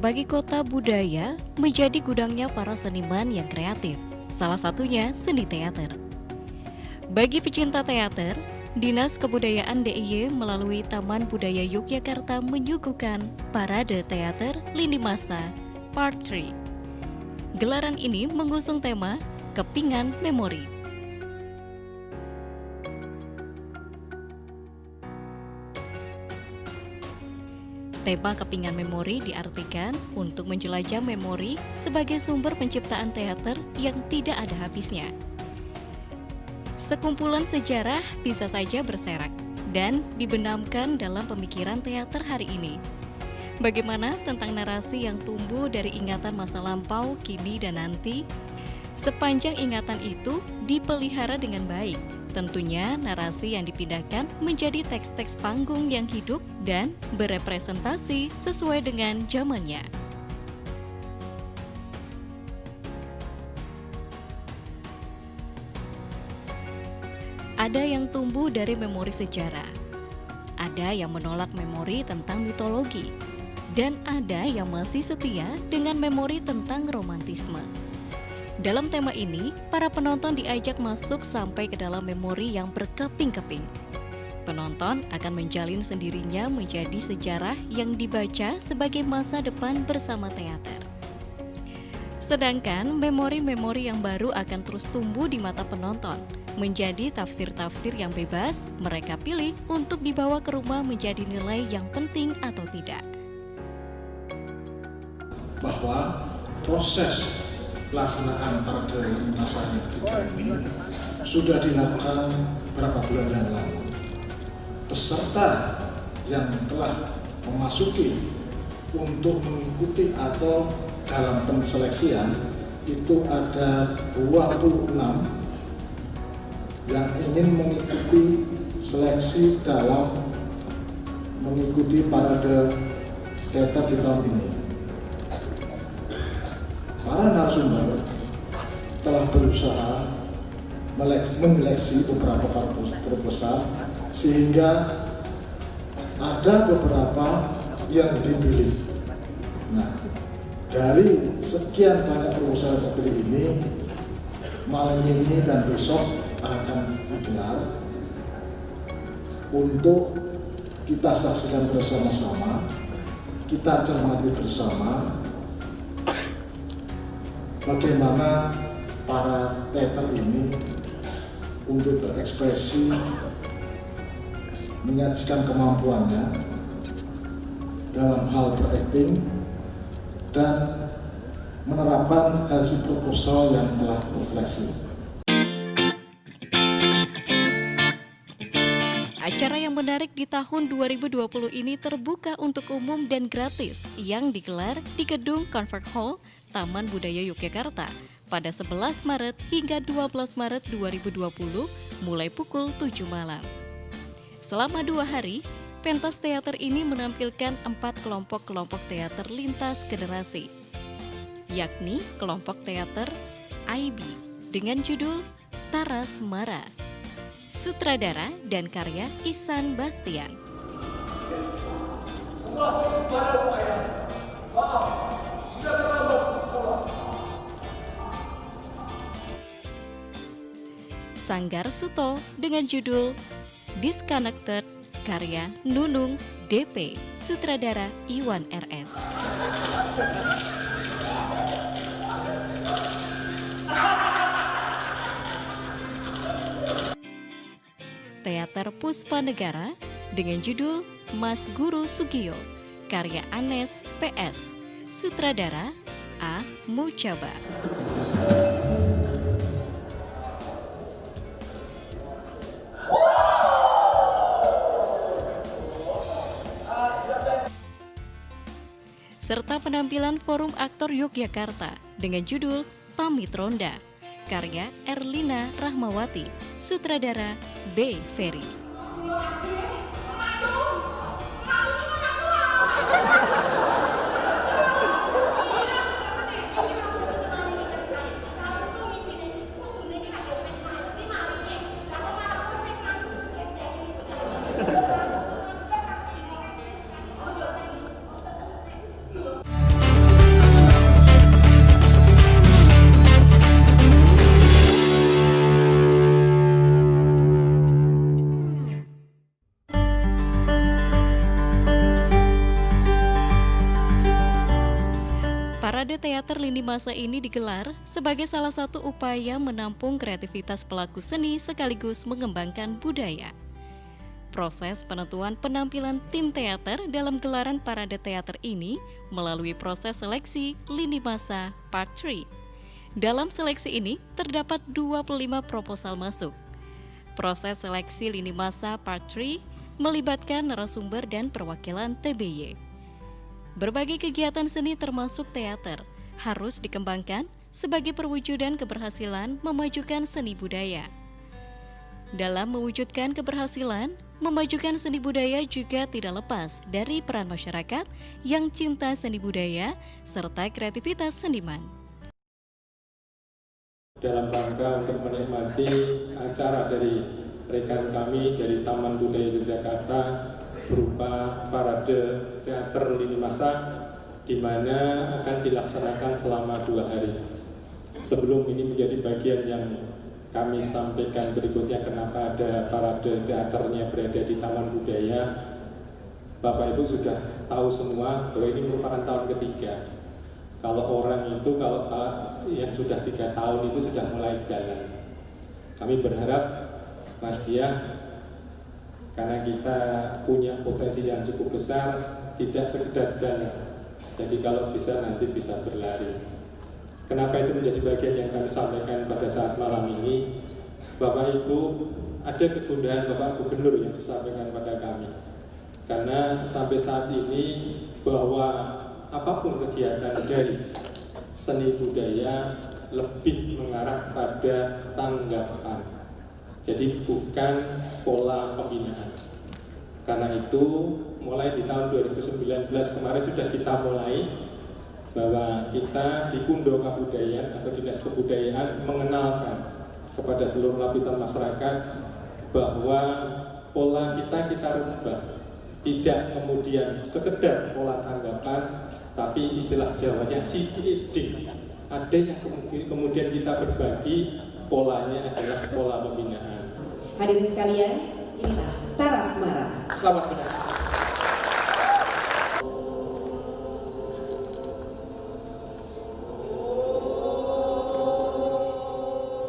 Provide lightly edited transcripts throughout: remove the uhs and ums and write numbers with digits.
sebagai kota budaya menjadi gudangnya para seniman yang kreatif, salah satunya seni teater. Bagi pecinta teater, Dinas Kebudayaan DIY melalui Taman Budaya Yogyakarta menyuguhkan Parade Teater Lini Masa Part 3. Gelaran ini mengusung tema Kepingan Memori. Tema Kepingan Memori diartikan untuk menjelajah memori sebagai sumber penciptaan teater yang tidak ada habisnya. Sekumpulan sejarah bisa saja berserak dan dibenamkan dalam pemikiran teater hari ini. Bagaimana tentang narasi yang tumbuh dari ingatan masa lampau, kini, dan nanti? Sepanjang ingatan itu dipelihara dengan baik, tentunya narasi yang dipindahkan menjadi teks-teks panggung yang hidup dan berepresentasi sesuai dengan zamannya. Ada yang tumbuh dari memori sejarah, ada yang menolak memori tentang mitologi, dan ada yang masih setia dengan memori tentang romantisme. Dalam tema ini, para penonton diajak masuk sampai ke dalam memori yang berkeping-keping. Penonton akan menjalin sendirinya menjadi sejarah yang dibaca sebagai masa depan bersama teater. Sedangkan memori-memori yang baru akan terus tumbuh di mata penonton, menjadi tafsir-tafsir yang bebas mereka pilih untuk dibawa ke rumah menjadi nilai yang penting atau tidak. Bahwa proses pelaksanaan parade Lini Masa yang ketiga ini sudah dilakukan beberapa bulan yang lalu. Peserta yang telah memasuki untuk mengikuti atau dalam penseleksian itu ada 26 yang ingin mengikuti seleksi dalam mengikuti parade teater di tahun ini. Para narasumber telah berusaha menyeleksi beberapa proposal sehingga ada beberapa yang dipilih. Nah, dari sekian banyak proposal yang terpilih ini, malam ini dan besok akan digelar untuk kita saksikan bersama-sama, kita cermati bersama bagaimana para teater ini untuk berekspresi, menyajikan kemampuannya dalam hal berakting dan menerapkan hasil proposal yang telah terseleksi. Acara yang menarik di tahun 2020 ini terbuka untuk umum dan gratis yang digelar di Gedung Convert Hall Taman Budaya Yogyakarta pada 11 Maret hingga 12 Maret 2020 mulai pukul 7 malam. Selama 2 hari, pentas teater ini menampilkan 4 kelompok teater lintas generasi, yakni kelompok teater IB dengan judul Taras Mara, sutradara dan karya Ihsan Bastian. Sanggar Suto dengan judul Disconnected, karya Nunung DP, sutradara Iwan RS. Teater Puspa Negara dengan judul Mas Guru Sugio, karya Anes PS, sutradara A. Mucaba. Serta penampilan Forum Aktor Yogyakarta dengan judul Pamit Ronda, karya Erlina Rahmawati, sutradara B. Ferry. Parade teater lini masa ini digelar sebagai salah satu upaya menampung kreativitas pelaku seni sekaligus mengembangkan budaya. Proses penentuan penampilan tim teater dalam gelaran parade teater ini melalui proses seleksi lini masa Part 3. Dalam seleksi ini terdapat 25 proposal masuk. Proses seleksi lini masa Part 3 melibatkan narasumber dan perwakilan TBY. Berbagai kegiatan seni termasuk teater harus dikembangkan sebagai perwujudan keberhasilan memajukan seni budaya. Dalam mewujudkan keberhasilan, memajukan seni budaya juga tidak lepas dari peran masyarakat yang cinta seni budaya serta kreativitas seniman. Dalam rangka untuk menikmati acara dari rekan kami dari Taman Budaya Yogyakarta berupa parade teater lini masa di mana akan dilaksanakan selama 2 hari. Sebelum ini menjadi bagian yang kami sampaikan berikutnya kenapa ada parade teaternya berada di Taman Budaya, Bapak Ibu sudah tahu semua bahwa ini merupakan tahun ketiga. Kalau orang itu yang sudah 3 tahun itu sudah mulai jalan. Kami berharap Mas Diah, karena kita punya potensi yang cukup besar, tidak sekedar jalan. Jadi kalau bisa nanti bisa berlari. Kenapa itu menjadi bagian yang kami sampaikan pada saat malam ini? Bapak Ibu, ada kegundahan Bapak Gubernur yang disampaikan pada kami. Karena sampai saat ini bahwa apapun kegiatan dari seni budaya lebih mengarah pada tanggapan. Jadi bukan pola pembinaan. Karena itu mulai di tahun 2019 kemarin sudah kita mulai bahwa kita di Kundo Kabudayaan atau Dinas Kebudayaan mengenalkan kepada seluruh lapisan masyarakat bahwa pola kita rubah. Tidak kemudian sekedar pola tanggapan, tapi istilah Jawanya sididing. Ada yang kemudian kita berbagi, polanya adalah pola pembinaan. Hadirin sekalian, inilah Taras Mara. Selamat menyaksikan.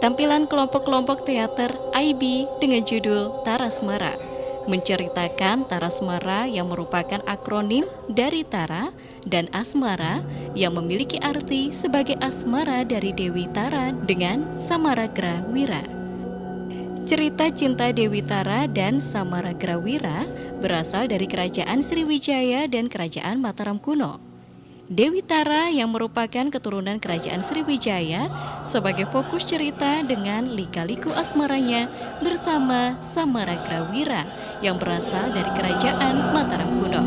Tampilan kelompok-kelompok teater IB dengan judul Taras Mara menceritakan Taras Mara yang merupakan akronim dari Tara dan Asmara yang memiliki arti sebagai asmara dari Dewi Tara dengan Samaragrawira. Cerita cinta Dewi Tara dan Samaragrawira berasal dari Kerajaan Sriwijaya dan Kerajaan Mataram kuno. Dewi Tara yang merupakan keturunan Kerajaan Sriwijaya sebagai fokus cerita dengan lika-liku asmaranya bersama Samaragrawira yang berasal dari Kerajaan Mataram kuno.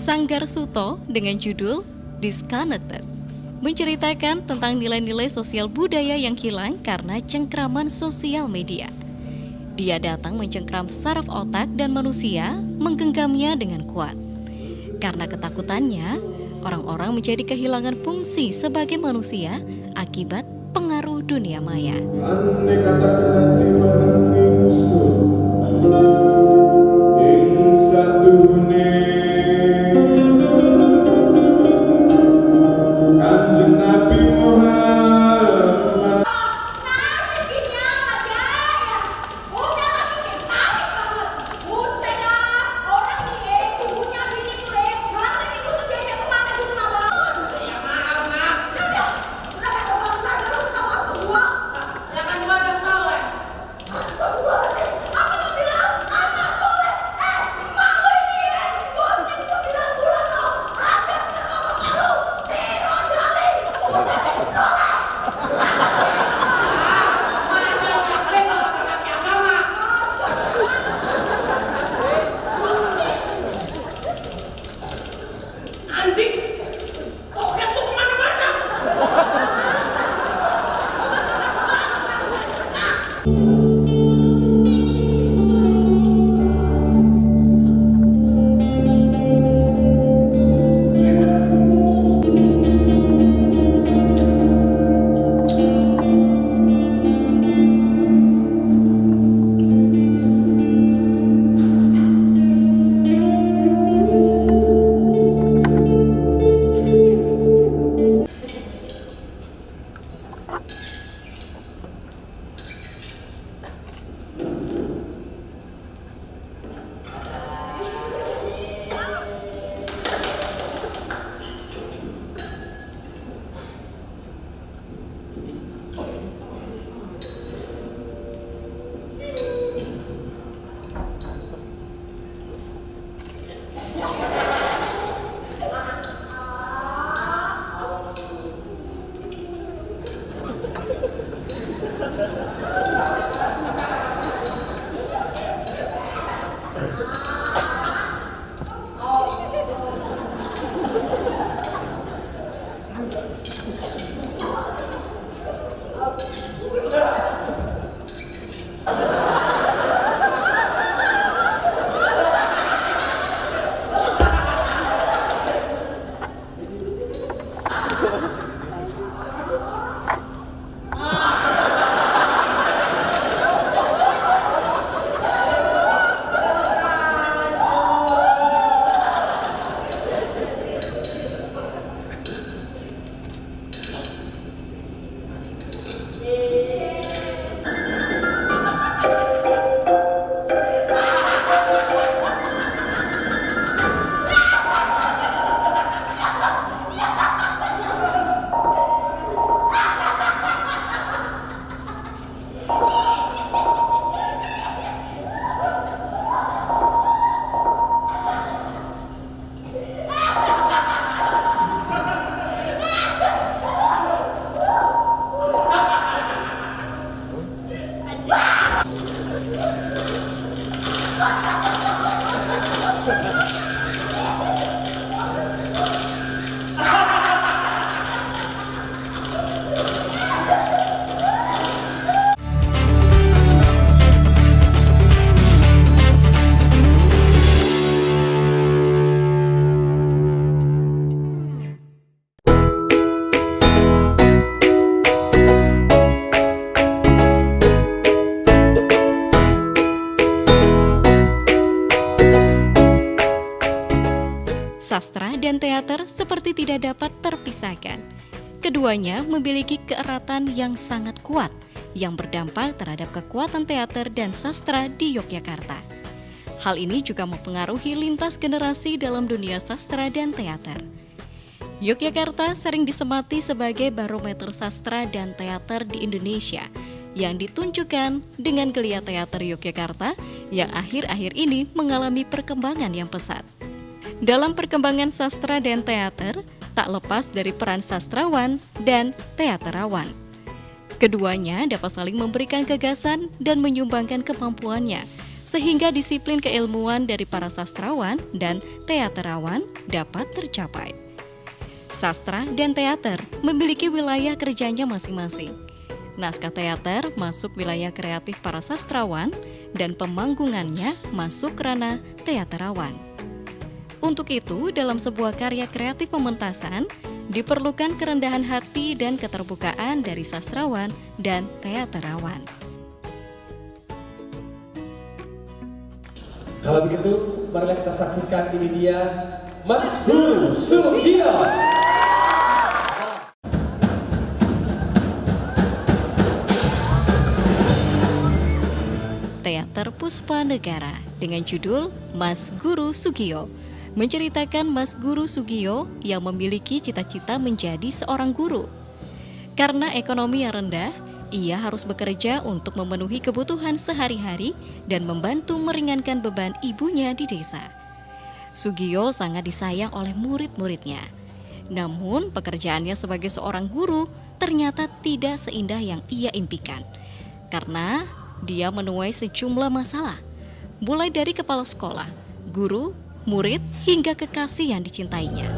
Sanggar Suto dengan judul Disconnected, menceritakan tentang nilai-nilai sosial budaya yang hilang karena cengkraman sosial media. Dia datang mencengkram saraf otak dan manusia menggenggamnya dengan kuat. Karena ketakutannya, orang-orang menjadi kehilangan fungsi sebagai manusia akibat pengaruh dunia maya. Andai kata nanti mengingsun ing satune Kanjeng Nabi Muhammad. Sastra dan teater seperti tidak dapat terpisahkan. Keduanya memiliki keeratan yang sangat kuat, yang berdampak terhadap kekuatan teater dan sastra di Yogyakarta. Hal ini juga mempengaruhi lintas generasi dalam dunia sastra dan teater. Yogyakarta sering disemati sebagai barometer sastra dan teater di Indonesia, yang ditunjukkan dengan geliat teater Yogyakarta yang akhir-akhir ini mengalami perkembangan yang pesat. Dalam perkembangan sastra dan teater, tak lepas dari peran sastrawan dan teaterawan. Keduanya dapat saling memberikan gagasan dan menyumbangkan kemampuannya, sehingga disiplin keilmuan dari para sastrawan dan teaterawan dapat tercapai. Sastra dan teater memiliki wilayah kerjanya masing-masing. Naskah teater masuk wilayah kreatif para sastrawan dan pemanggungannya masuk ranah teaterawan. Untuk itu, dalam sebuah karya kreatif pementasan, diperlukan kerendahan hati dan keterbukaan dari sastrawan dan teaterawan. Kalau begitu, marilah kita saksikan, ini dia Mas Guru Sugio. Teater Puspa Negara dengan judul Mas Guru Sugio menceritakan Mas Guru Sugio yang memiliki cita-cita menjadi seorang guru. Karena ekonomi yang rendah, ia harus bekerja untuk memenuhi kebutuhan sehari-hari dan membantu meringankan beban ibunya di desa. Sugio sangat disayang oleh murid-muridnya. Namun, pekerjaannya sebagai seorang guru ternyata tidak seindah yang ia impikan. Karena dia menuai sejumlah masalah, mulai dari kepala sekolah, guru, murid, hingga kekasih yang dicintainya.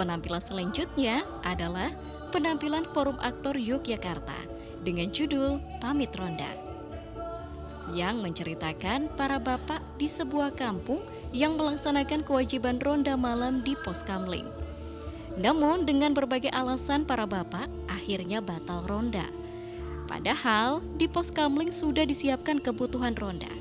Penampilan selanjutnya adalah penampilan Forum Aktor Yogyakarta dengan judul Pamit Ronda, yang menceritakan para bapak di sebuah kampung yang melaksanakan kewajiban ronda malam di pos kamling. Namun dengan berbagai alasan para bapak akhirnya batal ronda. Padahal di pos kamling sudah disiapkan kebutuhan ronda.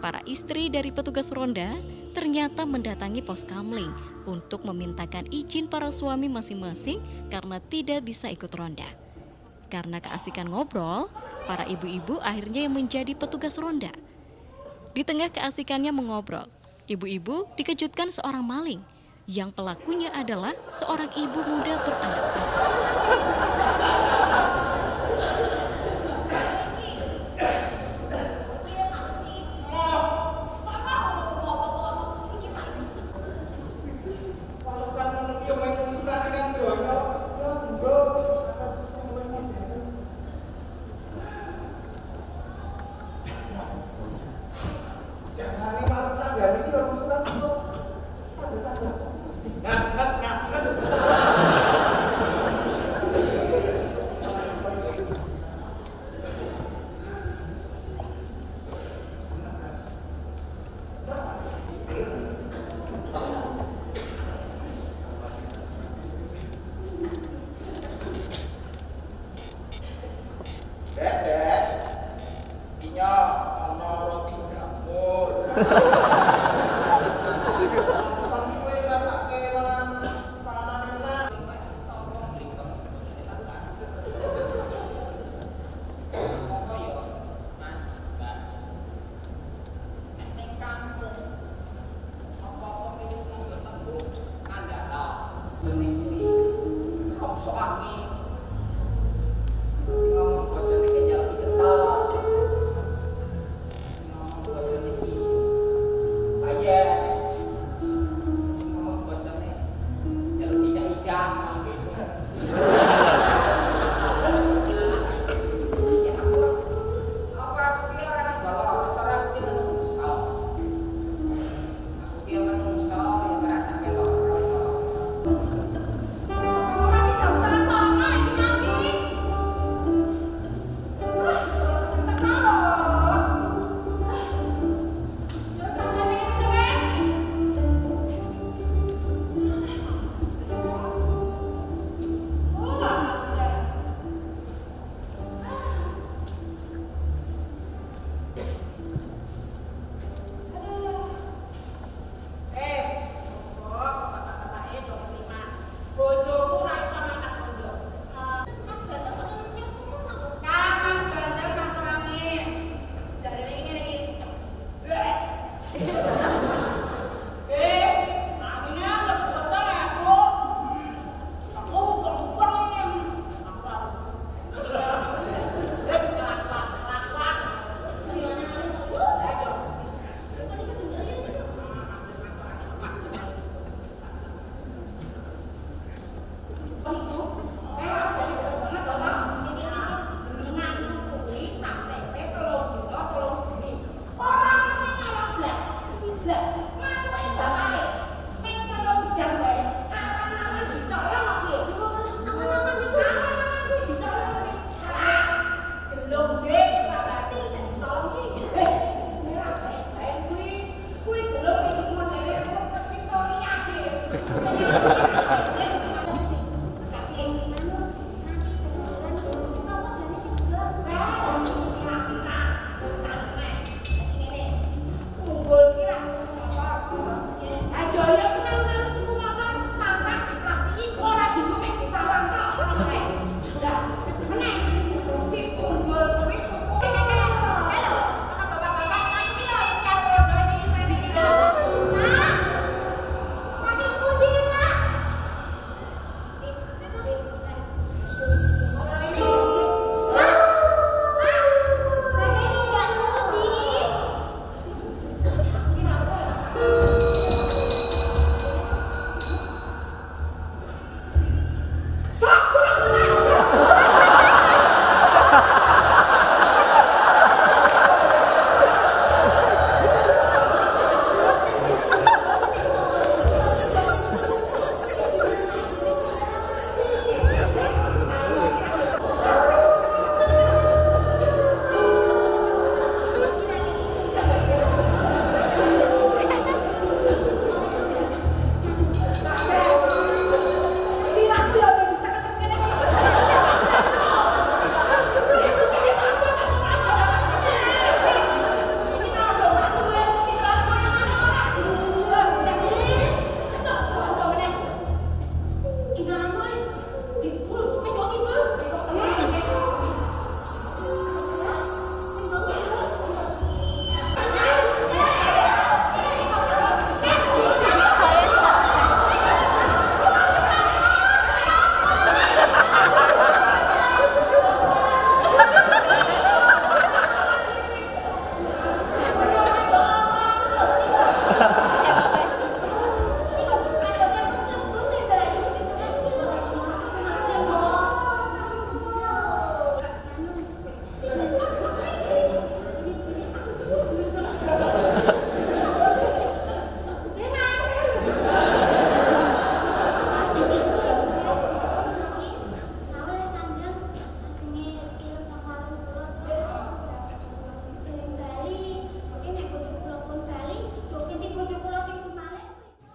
Para istri dari petugas ronda ternyata mendatangi pos kamling untuk memintakan izin para suami masing-masing karena tidak bisa ikut ronda. Karena keasikan ngobrol, para ibu-ibu akhirnya yang menjadi petugas ronda. Di tengah keasikannya mengobrol, ibu-ibu dikejutkan seorang maling yang pelakunya adalah seorang ibu muda beranak satu.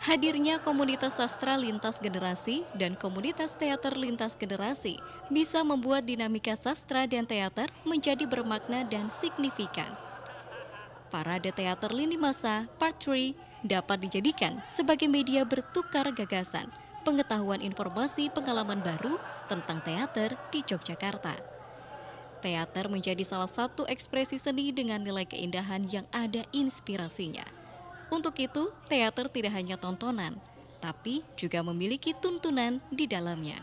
Hadirnya komunitas sastra lintas generasi dan komunitas teater lintas generasi bisa membuat dinamika sastra dan teater menjadi bermakna dan signifikan. Parade Teater Lini Masa Part 3 dapat dijadikan sebagai media bertukar gagasan, pengetahuan informasi pengalaman baru tentang teater di Yogyakarta. Teater menjadi salah satu ekspresi seni dengan nilai keindahan yang ada inspirasinya. Untuk itu, teater tidak hanya tontonan, tapi juga memiliki tuntunan di dalamnya.